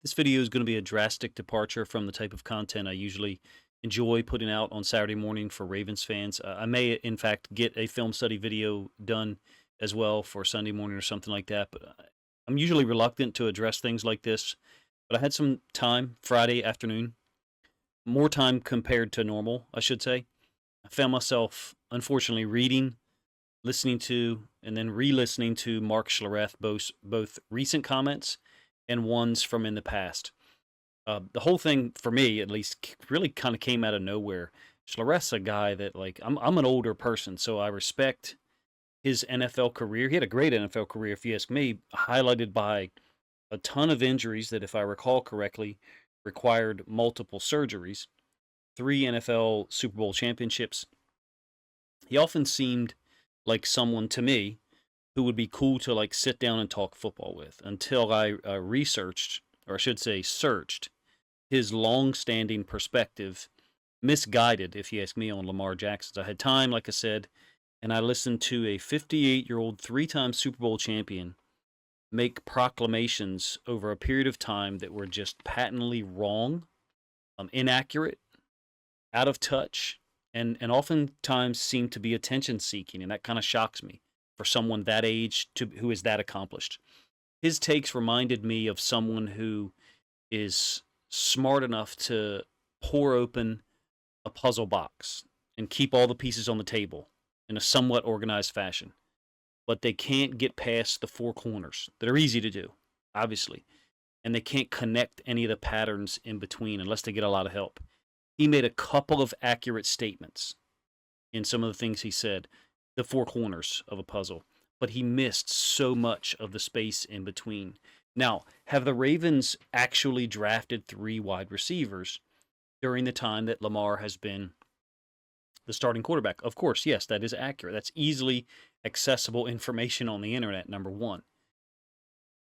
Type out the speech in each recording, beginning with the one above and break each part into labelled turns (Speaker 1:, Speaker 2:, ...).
Speaker 1: This video is going to be a drastic departure from the type of content I usually enjoy putting out on Saturday morning for Ravens fans. I may, in fact, get a film study video done as well for Sunday morning or something like that, but I'm usually reluctant to address things like this. But I had some time Friday afternoon, more time compared to normal, I should say. I found myself, unfortunately, reading, listening to, and then re-listening to Mark Schlereth, both recent comments and ones from in the past. The whole thing, for me at least, really kind of came out of nowhere. Schlereth's a guy that, like, I'm an older person, so I respect his NFL career. He had a great NFL career, if you ask me, highlighted by a ton of injuries that, if I recall correctly, required multiple surgeries, 3 NFL Super Bowl championships. He often seemed like someone to me who would be cool to like sit down and talk football with until I researched, or I should say searched, his long-standing perspective, misguided if you ask me, on Lamar Jackson. I had time, like I said, and I listened to a 58-year-old 3-time Super Bowl champion make proclamations over a period of time that were just patently wrong, inaccurate, out of touch, and oftentimes seem to be attention seeking, and that kind of shocks me for someone that age who is that accomplished. His takes reminded me of someone who is smart enough to pour open a puzzle box and keep all the pieces on the table in a somewhat organized fashion, but they can't get past the four corners that are easy to do, obviously, and they can't connect any of the patterns in between unless they get a lot of help. He made a couple of accurate statements in some of the things he said, the four corners of a puzzle, but he missed so much of the space in between. Now, have the Ravens actually drafted 3 wide receivers during the time that Lamar has been the starting quarterback? Of course, yes, that is accurate. That's easily accessible information on the internet, number one.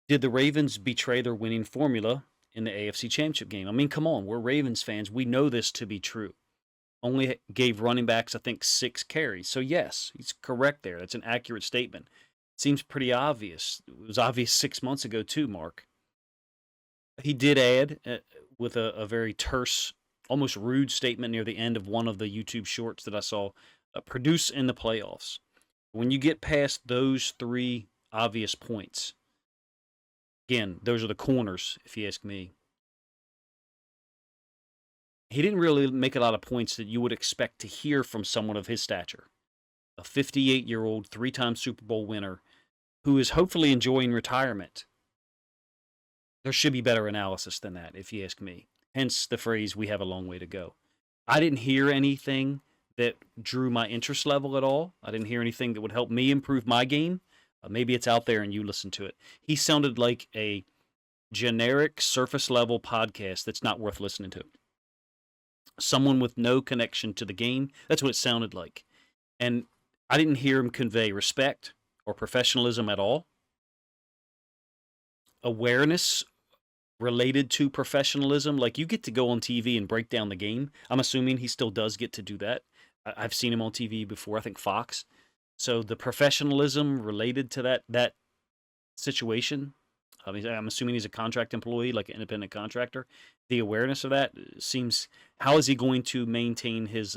Speaker 1: Did the Ravens betray their winning formula in the AFC Championship game? I mean, come on, we're Ravens fans. We know this to be true. Only gave running backs, I think, 6 carries. So, yes, he's correct there. That's an accurate statement. Seems pretty obvious. It was obvious 6 months ago, too, Mark. He did add, with a very terse, almost rude statement near the end of one of the YouTube shorts that I saw, produce in the playoffs. When you get past those 3 obvious points, again, those are the corners, if you ask me. He didn't really make a lot of points that you would expect to hear from someone of his stature. A 58-year-old, 3-time Super Bowl winner who is hopefully enjoying retirement. There should be better analysis than that, if you ask me. Hence the phrase, we have a long way to go. I didn't hear anything that drew my interest level at all. I didn't hear anything that would help me improve my game. Maybe it's out there and you listen to it. He sounded like a generic surface level podcast that's not worth listening to. Someone with no connection to the game. That's what it sounded like. And I didn't hear him convey respect or professionalism at all. Awareness related to professionalism. Like, you get to go on TV and break down the game. I'm assuming he still does get to do that. I've seen him on TV before, I think Fox. So the professionalism related to that situation, I mean, I'm assuming he's a contract employee, like an independent contractor. The awareness of that seems, how is he going to maintain his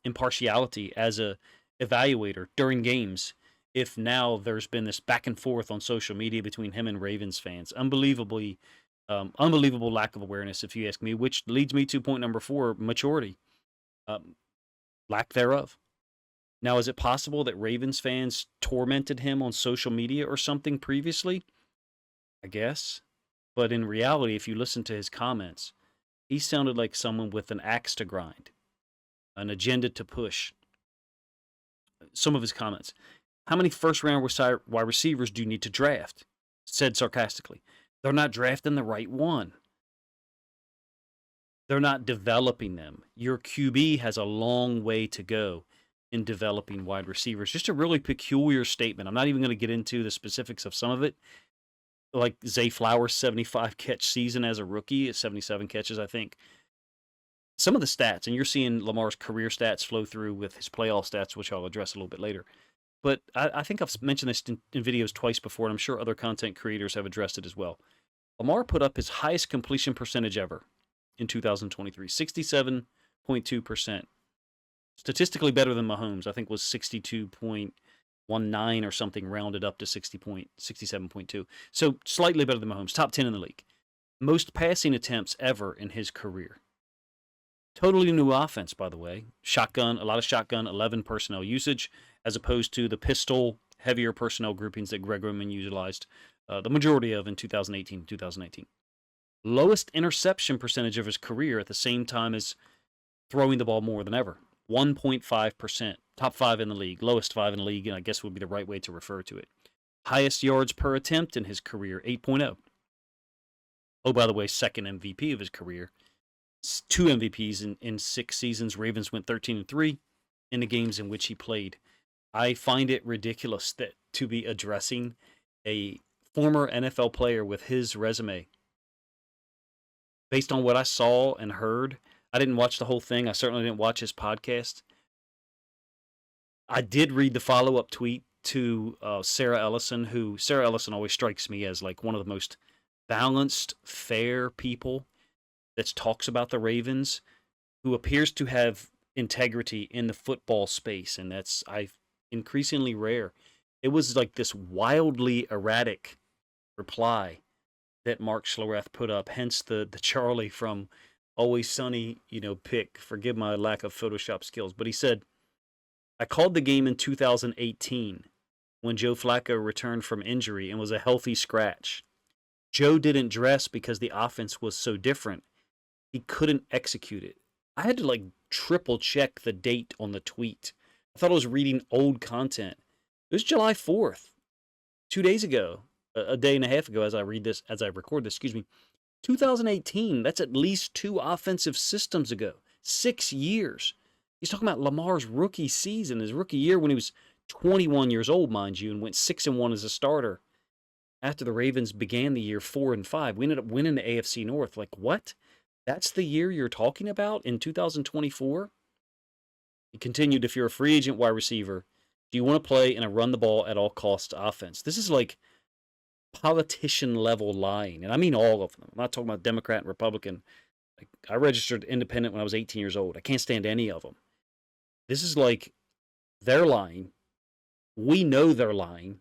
Speaker 1: impartiality as a evaluator during games if now there's been this back and forth on social media between him and Ravens fans? Unbelievable lack of awareness, if you ask me, which leads me to point number 4, maturity. Lack thereof. Now, is it possible that Ravens fans tormented him on social media or something previously? I guess. But in reality, if you listen to his comments, he sounded like someone with an axe to grind, an agenda to push. Some of his comments. How many first-round wide receivers do you need to draft? Said sarcastically. They're not drafting the right one. They're not developing them. Your QB has a long way to go in developing wide receivers. Just a really peculiar statement. I'm not even going to get into the specifics of some of it. Like Zay Flowers' 75 catch season as a rookie, 77 catches, I think. Some of the stats, and you're seeing Lamar's career stats flow through with his playoff stats, which I'll address a little bit later. But I think I've mentioned this in videos twice before, and I'm sure other content creators have addressed it as well. Lamar put up his highest completion percentage ever in 2023, 67.2%. Statistically better than Mahomes. I think was 62.19 or something, rounded up to 67.2. So slightly better than Mahomes. Top 10 in the league. Most passing attempts ever in his career. Totally new offense, by the way. Shotgun, a lot of shotgun, 11 personnel usage, as opposed to the pistol, heavier personnel groupings that Greg Roman utilized the majority of in 2018 2019. Lowest interception percentage of his career at the same time as throwing the ball more than ever. 1.5%. Top 5 in the league. Lowest 5 in the league, and I guess would be the right way to refer to it. Highest yards per attempt in his career, 8.0. Oh, by the way, second MVP of his career. 2 MVPs in 6 seasons. Ravens went 13-3 in the games in which he played. I find it ridiculous that to be addressing a former NFL player with his resume. Based on what I saw and heard, I didn't watch the whole thing. I certainly didn't watch his podcast. I did read the follow-up tweet to Sarah Ellison, who Sarah Ellison always strikes me as like one of the most balanced, fair people that talks about the Ravens, who appears to have integrity in the football space, and that's increasingly rare. It was like this wildly erratic reply that Mark Schlereth put up, hence the Charlie from Always Sunny, pick. Forgive my lack of Photoshop skills. But he said, I called the game in 2018 when Joe Flacco returned from injury and was a healthy scratch. Joe didn't dress because the offense was so different. He couldn't execute it. I had to triple check the date on the tweet. I thought I was reading old content. It was July 4th, 2 days ago, a day and a half ago as I record this, 2018, that's at least 2 offensive systems ago. 6 years. He's talking about Lamar's rookie season, his rookie year when he was 21 years old, mind you, and went 6-1 as a starter. After the Ravens began the year 4-5, we ended up winning the AFC North. What? That's the year you're talking about in 2024? He continued, if you're a free agent wide receiver, do you want to play in a run the ball at all costs offense? This is like politician level lying, and I mean all of them. I'm not talking about Democrat and Republican. I registered independent when I was 18 years old. I can't stand any of them. This is like they're lying. We know they're lying.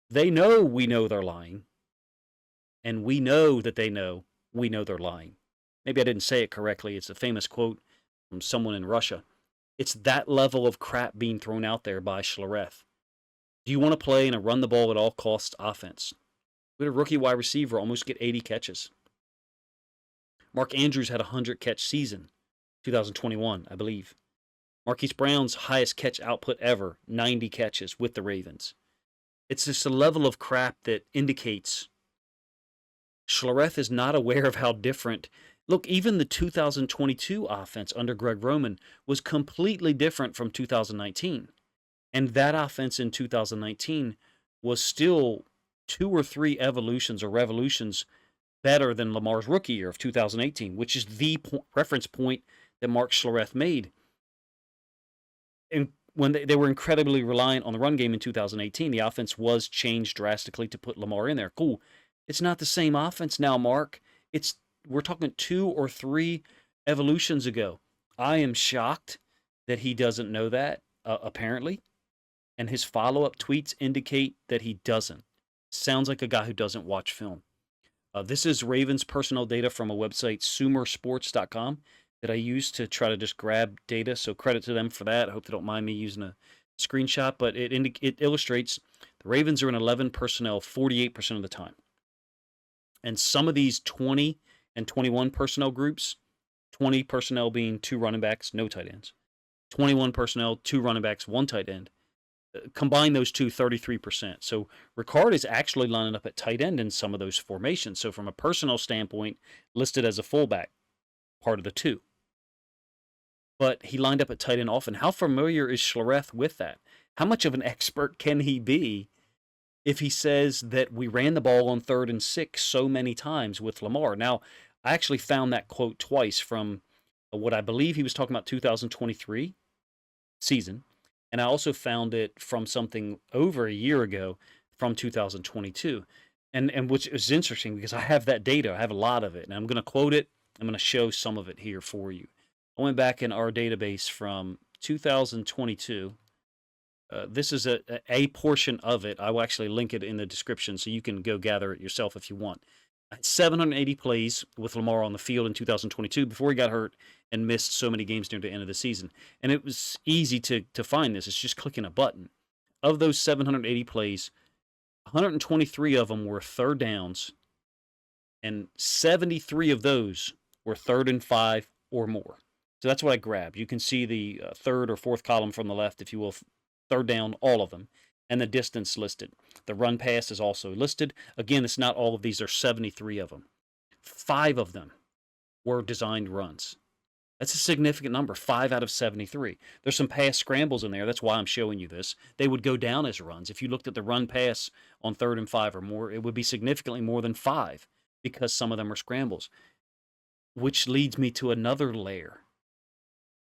Speaker 1: They know we know they're lying. And we know that they know we know they're lying. Maybe I didn't say it correctly. It's a famous quote from someone in Russia. It's that level of crap being thrown out there by Schlereth. Do you want to play in a run the ball at all costs offense? We had a rookie wide receiver almost get 80 catches. Mark Andrews had a 100-catch season, 2021, I believe. Marquise Brown's highest catch output ever, 90 catches with the Ravens. It's just a level of crap that indicates Schlereth is not aware of how different. Look, even the 2022 offense under Greg Roman was completely different from 2019. And that offense in 2019 was still 2 or 3 evolutions or revolutions better than Lamar's rookie year of 2018, which is the reference point that Mark Schlereth made. And when they were incredibly reliant on the run game in 2018, the offense was changed drastically to put Lamar in there. Cool. It's not the same offense now, Mark. We're talking 2 or 3 evolutions ago. I am shocked that he doesn't know that, apparently. And his follow-up tweets indicate that he doesn't. Sounds like a guy who doesn't watch film. This is Ravens personnel data from a website, sumersports.com, that I use to try to just grab data. So credit to them for that. I hope they don't mind me using a screenshot. But it illustrates the Ravens are in 11 personnel 48% of the time. And some of these 20 and 21 personnel groups, 20 personnel being 2 running backs, no tight ends. 21 personnel, 2 running backs, 1 tight end. Combine those two, 33%. So Ricard is actually lining up at tight end in some of those formations. So from a personnel standpoint, listed as a fullback, part of the 2. But he lined up at tight end often. How familiar is Schlereth with that? How much of an expert can he be if he says that we ran the ball on 3rd and 6 so many times with Lamar? Now, I actually found that quote twice from what I believe he was talking about 2023 season. And I also found it from something over a year ago from 2022. And which is interesting because I have that data. I have a lot of it, and I'm going to quote it. I'm going to show some of it here for you. I went back in our database from 2022. This is a portion of it. I will actually link it in the description so you can go gather it yourself if you want. I had 780 plays with Lamar on the field in 2022 before he got hurt and missed so many games near the end of the season. And it was easy to find this. It's just clicking a button. Of those 780 plays, 123 of them were third downs, and 73 of those were 3rd and 5 or more. So that's what I grabbed. You can see the third or fourth column from the left, if you will, third down, all of them, and the distance listed. The run pass is also listed. Again, it's not all of these, there's 73 of them. 5 of them were designed runs. That's a significant number, 5 out of 73. There's some pass scrambles in there. That's why I'm showing you this. They would go down as runs. If you looked at the run pass on 3rd and 5 or more, it would be significantly more than 5 because some of them are scrambles. Which leads me to another layer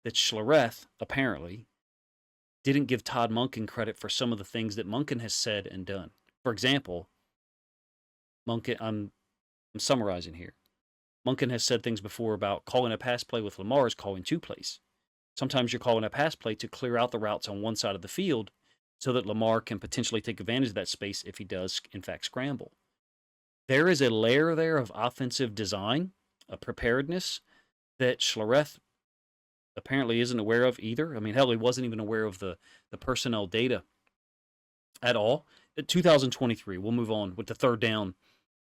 Speaker 1: that Schlereth, apparently, didn't give Todd Monken credit for some of the things that Monken has said and done. For example, Monken, I'm summarizing here. Monken has said things before about calling a pass play with Lamar is calling 2 plays. Sometimes you're calling a pass play to clear out the routes on one side of the field so that Lamar can potentially take advantage of that space if he does, in fact, scramble. There is a layer there of offensive design, a preparedness that Schlereth apparently isn't aware of either. I mean, hell, he wasn't even aware of the personnel data at all. 2023, we'll move on with the third down,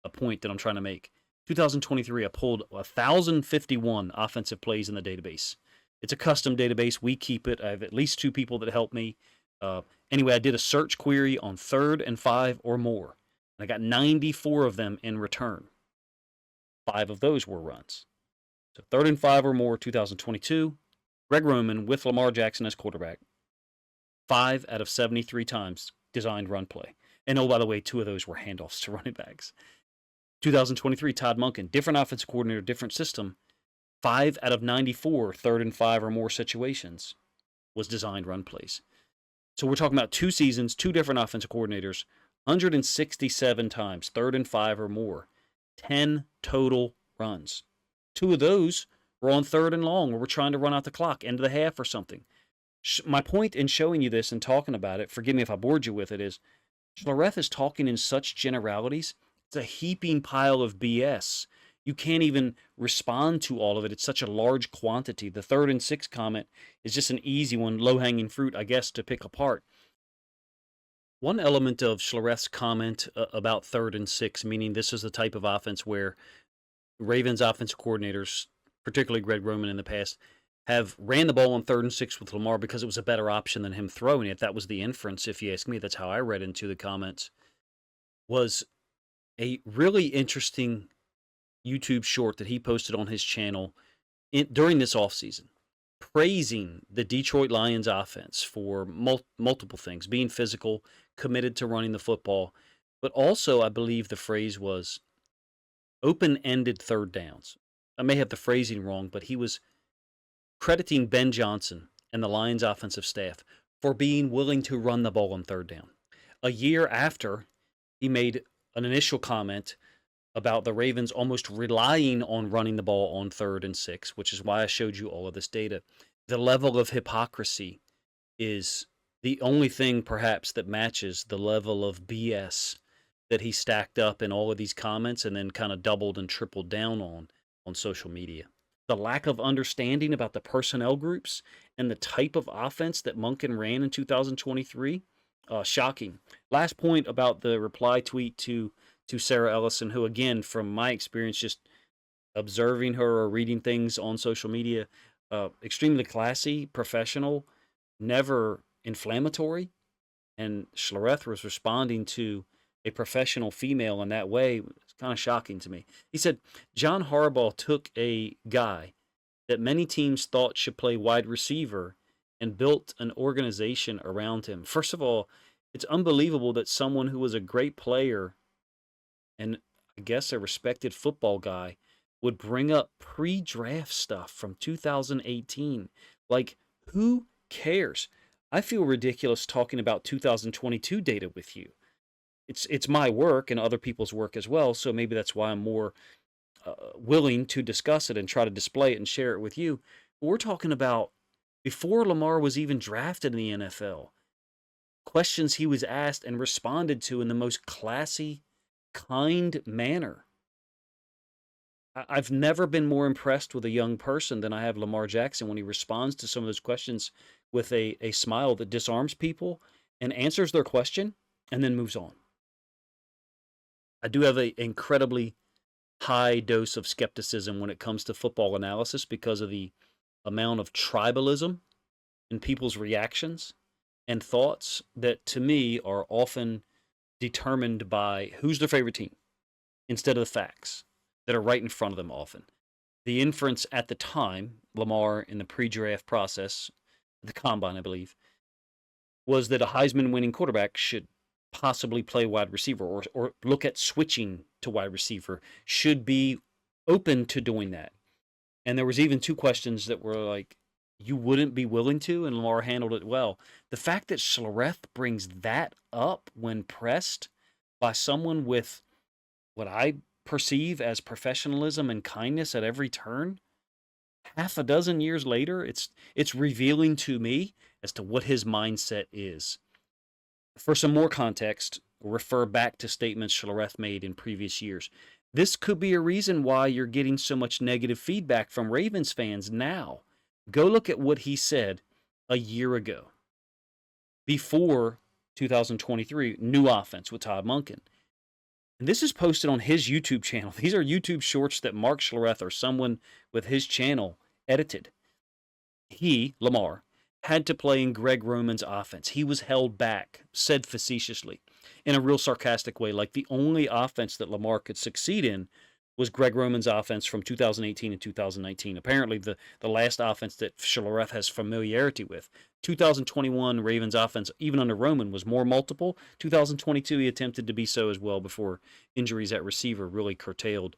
Speaker 1: a point that I'm trying to make. 2023, I pulled 1,051 offensive plays in the database. It's a custom database. We keep it. I have at least 2 people that help me. Anyway, I did a search query on 3rd and 5 or more. And I got 94 of them in return. 5 of those were runs. So 3rd and 5 or more, 2022. Greg Roman with Lamar Jackson as quarterback. 5 out of 73 times designed run play. And oh, by the way, 2 of those were handoffs to running backs. 2023, Todd Monken, different offensive coordinator, different system. 5 out of 94 3rd and 5 or more situations was designed run plays. So we're talking about 2 seasons, 2 different offensive coordinators, 167 times 3rd and 5 or more, 10 total runs. 2 of those were on 3rd and long, where we're trying to run out the clock, end of the half or something. My point in showing you this and talking about it, forgive me if I bored you with it, is Schlereth is talking in such generalities. It's a heaping pile of BS. You can't even respond to all of it. It's such a large quantity. The 3rd and 6 comment is just an easy one, low-hanging fruit, I guess, to pick apart. One element of Schlereth's comment about 3rd and 6, meaning this is the type of offense where Ravens offensive coordinators, particularly Greg Roman in the past, have ran the ball on 3rd and 6 with Lamar because it was a better option than him throwing it. That was the inference, if you ask me. That's how I read into the comments. Was a really interesting YouTube short that he posted on his channel during this offseason, praising the Detroit Lions offense for multiple things, being physical, committed to running the football, but also I believe the phrase was open-ended 3rd downs. I may have the phrasing wrong, but he was crediting Ben Johnson and the Lions offensive staff for being willing to run the ball on 3rd down. A year after, he made an initial comment about the Ravens almost relying on running the ball on 3rd and 6, which is why I showed you all of this data. The level of hypocrisy is the only thing perhaps that matches the level of BS that he stacked up in all of these comments and then kind of doubled and tripled down on social media. The lack of understanding about the personnel groups and the type of offense that Monken ran in 2023, shocking. Last point about the reply tweet to Sarah Ellison, who, again, from my experience, just observing her or reading things on social media, extremely classy, professional, never inflammatory. And Schlereth was responding to a professional female in that way. It's kind of shocking to me. He said, John Harbaugh took a guy that many teams thought should play wide receiver and built an organization around him. First of all, it's unbelievable that someone who was a great player and I guess a respected football guy would bring up pre-draft stuff from 2018. Like, who cares? I feel ridiculous talking about 2022 data with you. it's my work and other people's work as well. So maybe that's why I'm more willing to discuss it and try to display it and share it with you. But we're talking about before Lamar was even drafted in the NFL, questions he was asked and responded to in the most classy, kind manner. I've never been more impressed with a young person than I have Lamar Jackson when he responds to some of those questions with a smile that disarms people and answers their question and then moves on. I do have an incredibly high dose of skepticism when it comes to football analysis because of the amount of tribalism in people's reactions and thoughts that to me are often determined by who's their favorite team instead of the facts that are right in front of them often. The inference at the time, Lamar in the pre-draft process, the combine, I believe, was that a Heisman winning quarterback should possibly play wide receiver or look at switching to wide receiver, should be open to doing that. And there was even two questions that were like, you wouldn't be willing to, and Lamar handled it well. The fact that Schlereth brings that up when pressed by someone with what I perceive as professionalism and kindness at every turn, half a dozen years later, it's revealing to me as to what his mindset is. For some more context, refer back to statements Schlereth made in previous years. This could be a reason why you're getting so much negative feedback from Ravens fans now. Go look at what he said a year ago, before 2023, new offense with Todd Monken. And this is posted on his YouTube channel. These are YouTube shorts that Mark Schlereth or someone with his channel edited. He, Lamar, had to play in Greg Roman's offense. He was held back, said facetiously, in a real sarcastic way, like the only offense that Lamar could succeed in was Greg Roman's offense from 2018 and 2019. Apparently, the last offense that Schlereth has familiarity with. 2021 Ravens offense, even under Roman, was more multiple. 2022, he attempted to be so as well before injuries at receiver really curtailed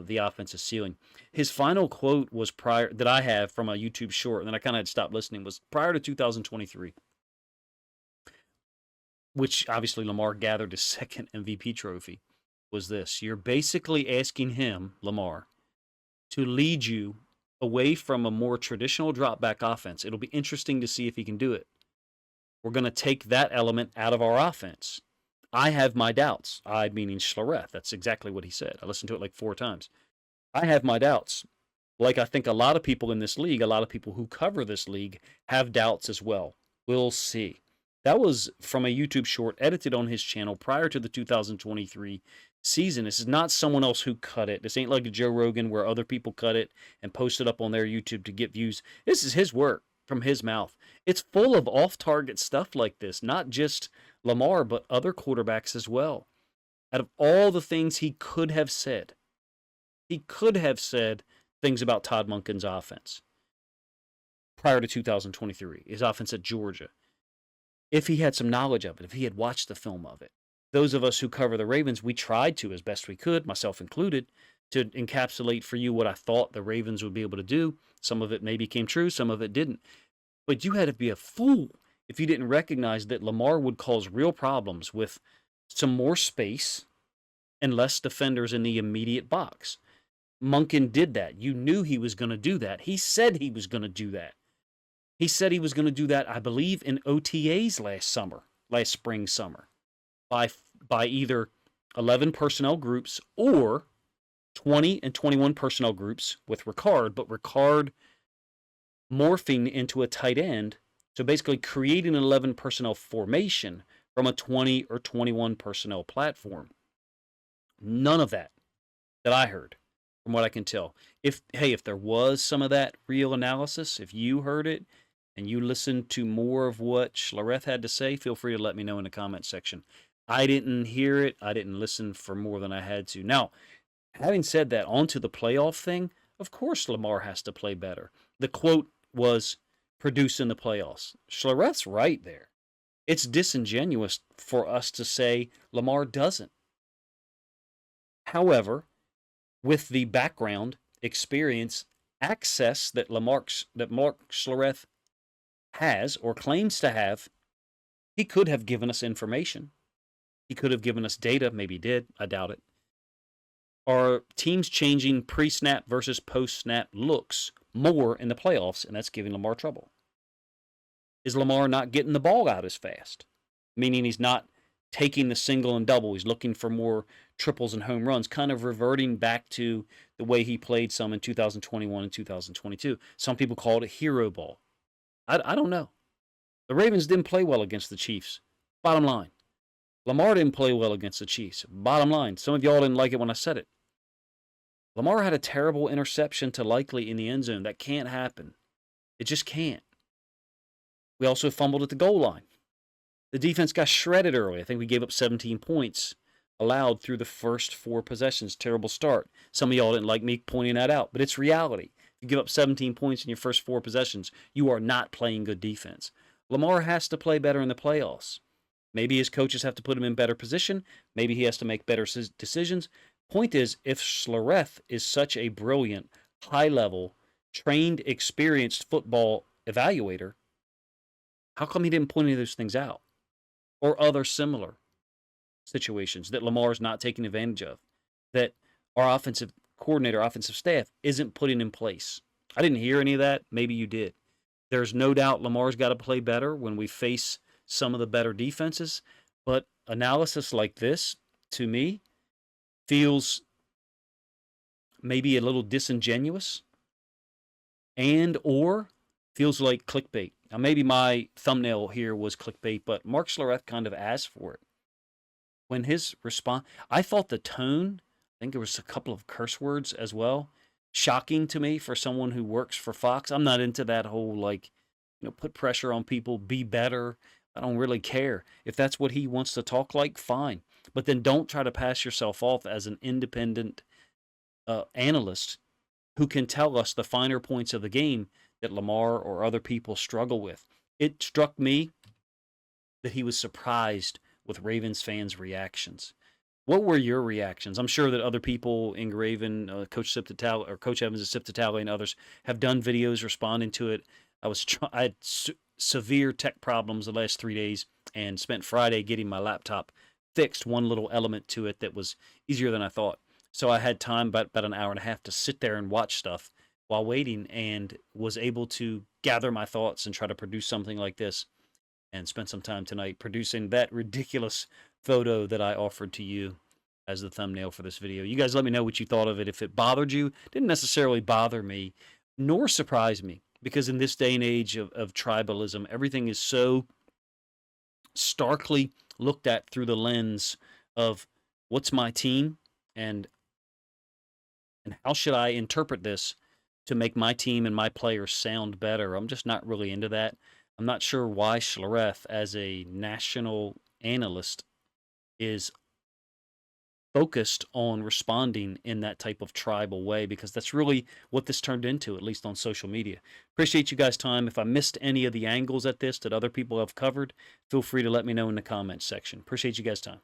Speaker 1: the offensive ceiling. His final quote was prior that I have from a YouTube short, and then I kind of had stopped listening, was prior to 2023, which obviously Lamar gathered his second MVP trophy, was this. You're basically asking him, Lamar, to lead you away from a more traditional drop back offense. It'll be interesting to see if he can do it. We're going to take that element out of our offense. I have my doubts. I meaning Schlereth. That's exactly what he said. I listened to it like 4 times. I have my doubts. Like I think a lot of people in this league, a lot of people who cover this league have doubts as well. We'll see. That was from a YouTube short edited on his channel prior to the 2023 season. This is not someone else who cut it. This ain't like a Joe Rogan where other people cut it and post it up on their YouTube to get views. This is his work from his mouth. It's full of off-target stuff like this, not just Lamar, but other quarterbacks as well. Out of all the things he could have said things about Todd Monken's offense prior to 2023, his offense at Georgia. If he had some knowledge of it, if he had watched the film of it. Those of us who cover the Ravens, we tried to, as best we could, myself included, to encapsulate for you what I thought the Ravens would be able to do. Some of it maybe came true, some of it didn't. But you had to be a fool if you didn't recognize that Lamar would cause real problems with some more space and less defenders in the immediate box. Monken did that. You knew he was going to do that. He said he was going to do that. He said he was going to do that, I believe, in OTAs last spring, summer, by either 11 personnel groups or 20 and 21 personnel groups with Ricard, but Ricard morphing into a tight end, so basically creating an 11 personnel formation from a 20 or 21 personnel platform. None of that I heard, from what I can tell. If there was some of that real analysis, if you heard it and you listened to more of what Schlereth had to say, feel free to let me know in the comment section. I didn't hear it. I didn't listen for more than I had to. Now, having said that, on to the playoff thing, of course Lamar has to play better. The quote was, produce in the playoffs. Schlereth's right there. It's disingenuous for us to say Lamar doesn't. However, with the background, experience, access that Mark Schlereth has or claims to have, he could have given us information. He could have given us data. Maybe he did. I doubt it. Are teams changing pre-snap versus post-snap looks more in the playoffs, and that's giving Lamar trouble? Is Lamar not getting the ball out as fast? Meaning he's not taking the single and double. He's looking for more triples and home runs, kind of reverting back to the way he played some in 2021 and 2022. Some people call it a hero ball. I don't know. The Ravens didn't play well against the Chiefs. Bottom line. Lamar didn't play well against the Chiefs. Bottom line. Some of y'all didn't like it when I said it. Lamar had a terrible interception to Likely in the end zone. That can't happen. It just can't. We also fumbled at the goal line. The defense got shredded early. I think we gave up 17 points allowed through the first 4 possessions. Terrible start. Some of y'all didn't like me pointing that out, but it's reality. If you give up 17 points in your first 4 possessions, you are not playing good defense. Lamar has to play better in the playoffs. Maybe his coaches have to put him in better position. Maybe he has to make better decisions. Point is, if Schlereth is such a brilliant, high-level, trained, experienced football evaluator, how come he didn't point any of those things out? Or other similar situations that Lamar's not taking advantage of, that our offensive coordinator, offensive staff isn't putting in place? I didn't hear any of that. Maybe you did. There's no doubt Lamar's got to play better when we face some of the better defenses, but analysis like this, to me, feels maybe a little disingenuous and or feels like clickbait. Now, maybe my thumbnail here was clickbait, but Mark Schlereth kind of asked for it. When his response, I thought the tone, I think there was a couple of curse words as well, shocking to me for someone who works for Fox. I'm not into that whole, like, put pressure on people, be better. I don't really care. If that's what he wants to talk like, fine. But then don't try to pass yourself off as an independent analyst who can tell us the finer points of the game that Lamar or other people struggle with. It struck me that he was surprised with Ravens fans' reactions. What were your reactions? I'm sure that other people in Raven, Coach Siptatale or Coach Evans at Siptatale and others have done videos responding to it. I had severe tech problems the last 3 days and spent Friday getting my laptop fixed, one little element to it that was easier than I thought. So I had time, about an hour and a half, to sit there and watch stuff while waiting, and was able to gather my thoughts and try to produce something like this, and spend some time tonight producing that ridiculous photo that I offered to you as the thumbnail for this video. You guys let me know what you thought of it. If it bothered you, it didn't necessarily bother me, nor surprise me, because in this day and age of tribalism, everything is so starkly looked at through the lens of what's my team and how should I interpret this to make my team and my players sound better. I'm just not really into that. I'm not sure why Schlereth, as a national analyst, is focused on responding in that type of tribal way, because that's really what this turned into, at least on social media. Appreciate you guys' time. If I missed any of the angles at this that other people have covered, feel free to let me know in the comments section. Appreciate you guys' time.